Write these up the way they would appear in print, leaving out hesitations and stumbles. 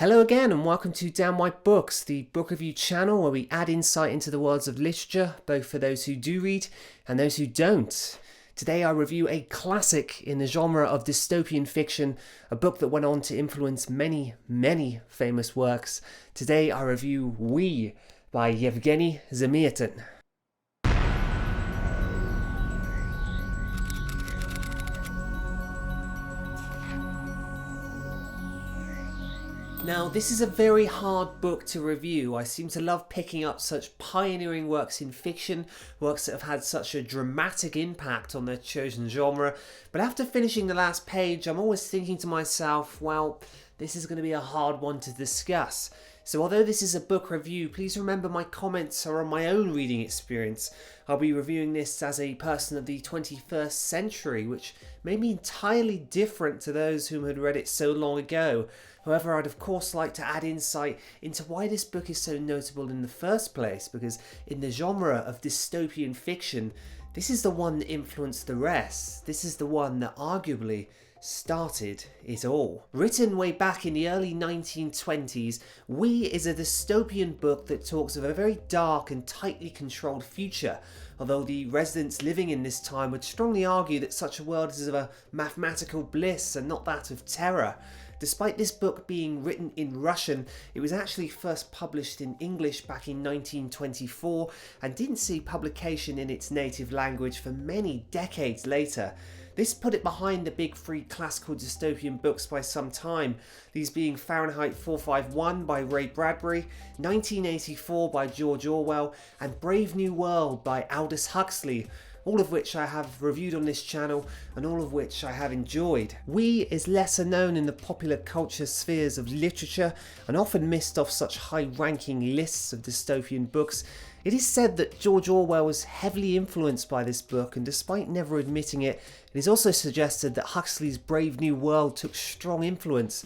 Hello again and welcome to DanWhiteBooks, the book review channel where we add insight into the worlds of literature, both for those who do read and those who don't. Today I review a classic in the genre of dystopian fiction, a book that went on to influence many famous works. Today I review We by Yevgeny Zamyatin. Now, this is a very hard book to review. I seem to love picking up such pioneering works in fiction, works that have had such a dramatic impact on their chosen genre. But after finishing the last page, I'm always thinking to myself, well, this is going to be a hard one to discuss. So although this is a book review, please remember my comments are on my own reading experience. I'll be reviewing this as a person of the 21st century, which may be entirely different to those whom had read it so long ago. However, I'd of course like to add insight into why this book is so notable in the first place, because in the genre of dystopian fiction, this is the one that influenced the rest. This is the one that arguably started it all. Written way back in the early 1920s, We is a dystopian book that talks of a very dark and tightly controlled future, although the residents living in this time would strongly argue that such a world is of a mathematical bliss and not that of terror. Despite this book being written in Russian, it was actually first published in English back in 1924 and didn't see publication in its native language for many decades later. This put it behind the big three classical dystopian books by some time, these being Fahrenheit 451 by Ray Bradbury, 1984 by George Orwell, and Brave New World by Aldous Huxley, all of which I have reviewed on this channel and all of which I have enjoyed. We is lesser known in the popular culture spheres of literature and often missed off such high-ranking lists of dystopian books. It is said that George Orwell was heavily influenced by this book, and despite never admitting it, it is also suggested that Huxley's Brave New World took strong influence.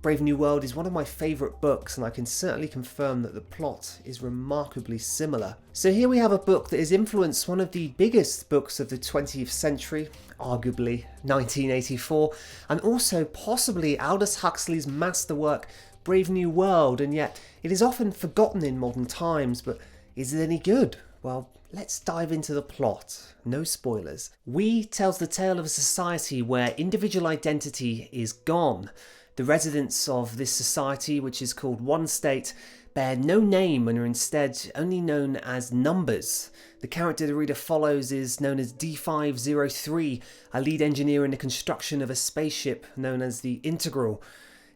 Brave New World is one of my favourite books, and I can certainly confirm that the plot is remarkably similar. So here we have a book that has influenced one of the biggest books of the 20th century, arguably 1984, and also possibly Aldous Huxley's masterwork Brave New World, and yet it is often forgotten in modern times, but is it any good? Well, let's dive into the plot. No spoilers. We tells the tale of a society where individual identity is gone. The residents of this society, which is called One State, bear no name and are instead only known as numbers. The character the reader follows is known as D503, a lead engineer in the construction of a spaceship known as the Integral.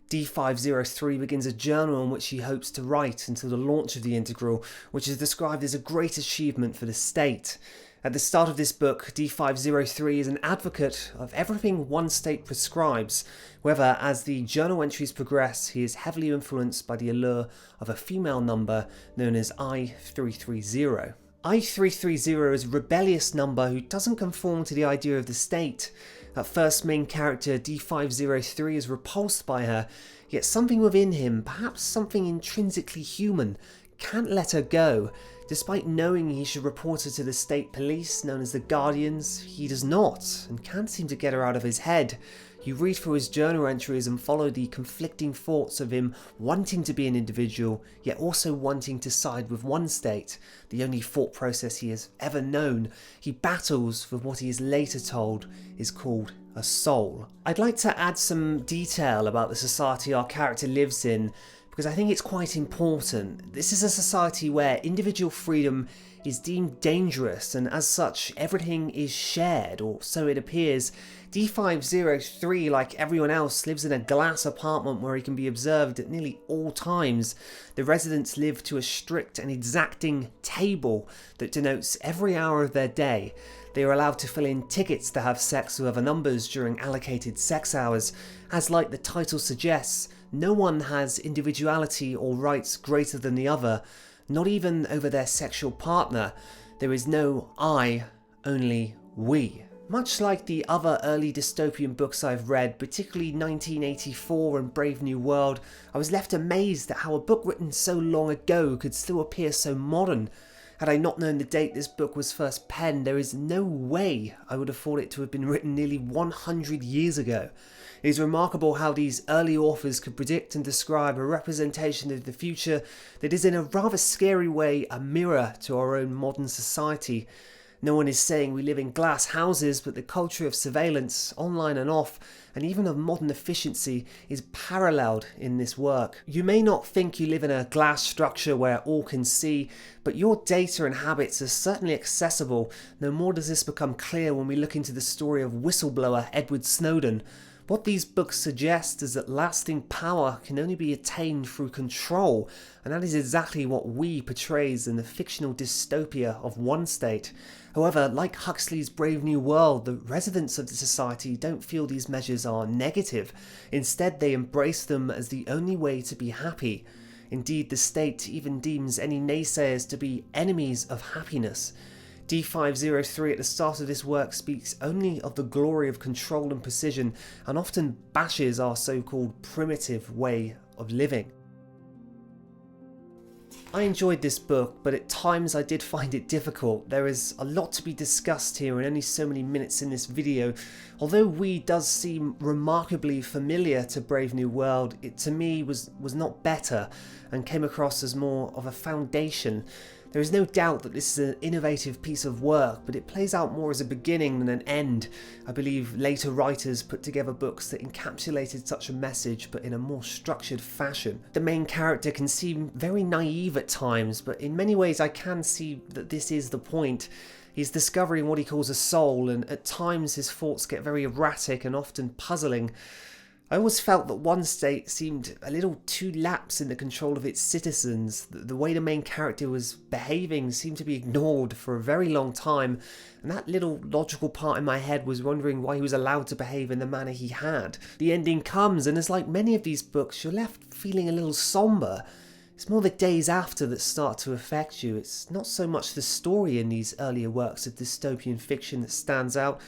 D503 begins a journal in which he hopes to write until the launch of the Integral, which is described as a great achievement for the state. At the start of this book, D503 is an advocate of everything One State prescribes. However, as the journal entries progress, he is heavily influenced by the allure of a female number known as I330. I330 is a rebellious number who doesn't conform to the idea of the state. At first, main character D503 is repulsed by her, yet something within him, perhaps something intrinsically human, can't let her go. Despite knowing he should report her to the state police, known as the Guardians, he does not, and can't seem to get her out of his head. You read through his journal entries and follow the conflicting thoughts of him wanting to be an individual, yet also wanting to side with One State, the only thought process he has ever known. He battles with what he is later told is called a soul. I'd like to add some detail about the society our character lives in, because I think it's quite important. This is a society where individual freedom is deemed dangerous, and as such, everything is shared, or so it appears. D503, like everyone else, lives in a glass apartment where he can be observed at nearly all times. The residents live to a strict and exacting table that denotes every hour of their day. They are allowed to fill in tickets to have sex with other numbers during allocated sex hours. As like the title suggests, no one has individuality or rights greater than the other, not even over their sexual partner. There is no I, only we. Much like the other early dystopian books I've read, particularly 1984 and Brave New World, I was left amazed at how a book written so long ago could still appear so modern. Had I not known the date this book was first penned, there is no way I would have thought it to have been written nearly 100 years ago. It is remarkable how these early authors could predict and describe a representation of the future that is in a rather scary way a mirror to our own modern society. No one is saying we live in glass houses, but the culture of surveillance, online and off, and even of modern efficiency is paralleled in this work. You may not think you live in a glass structure where all can see, but your data and habits are certainly accessible. No more does this become clear when we look into the story of whistleblower Edward Snowden. What these books suggest is that lasting power can only be attained through control, and that is exactly what We portrays in the fictional dystopia of One State. However, like Huxley's Brave New World, the residents of the society don't feel these measures are negative. Instead, they embrace them as the only way to be happy. Indeed, the state even deems any naysayers to be enemies of happiness. D503 at the start of this work speaks only of the glory of control and precision, and often bashes our so-called primitive way of living. I enjoyed this book, but at times I did find it difficult. There is a lot to be discussed here and only so many minutes in this video. Although We does seem remarkably familiar to Brave New World, it to me was not better and came across as more of a foundation. There is no doubt that this is an innovative piece of work, but it plays out more as a beginning than an end. I believe later writers put together books that encapsulated such a message, but in a more structured fashion. The main character can seem very naive at times, but in many ways I can see that this is the point. He's discovering what he calls a soul, and at times his thoughts get very erratic and often puzzling. I always felt that One State seemed a little too lax in the control of its citizens. The way the main character was behaving seemed to be ignored for a very long time, and that little logical part in my head was wondering why he was allowed to behave in the manner he had. The ending comes, and as like many of these books, you're left feeling a little somber. It's more the days after that start to affect you. It's not so much the story in these earlier works of dystopian fiction that stands out.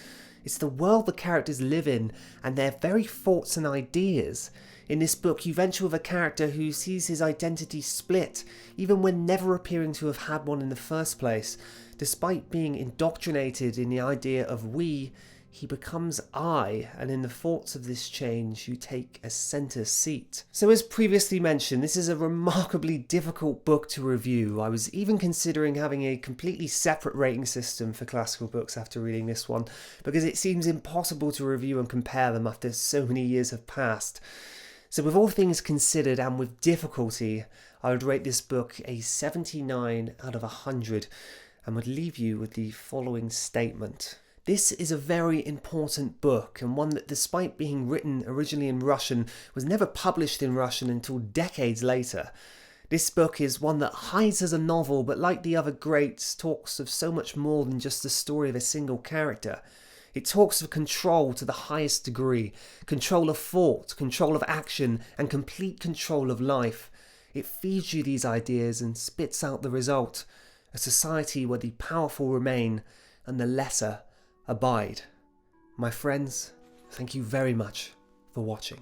It's the world the characters live in and their very thoughts and ideas. In this book, you venture with a character who sees his identity split, even when never appearing to have had one in the first place. Despite being indoctrinated in the idea of we, he becomes I, and in the thoughts of this change, you take a centre seat. So as previously mentioned, this is a remarkably difficult book to review. I was even considering having a completely separate rating system for classical books after reading this one, because it seems impossible to review and compare them after so many years have passed. So with all things considered and with difficulty, I would rate this book a 79 out of 100, and would leave you with the following statement. This is a very important book, and one that, despite being written originally in Russian, was never published in Russian until decades later. This book is one that hides as a novel, but like the other greats, talks of so much more than just the story of a single character. It talks of control to the highest degree, control of thought, control of action, and complete control of life. It feeds you these ideas and spits out the result, a society where the powerful remain and the lesser abide. My friends, thank you very much for watching.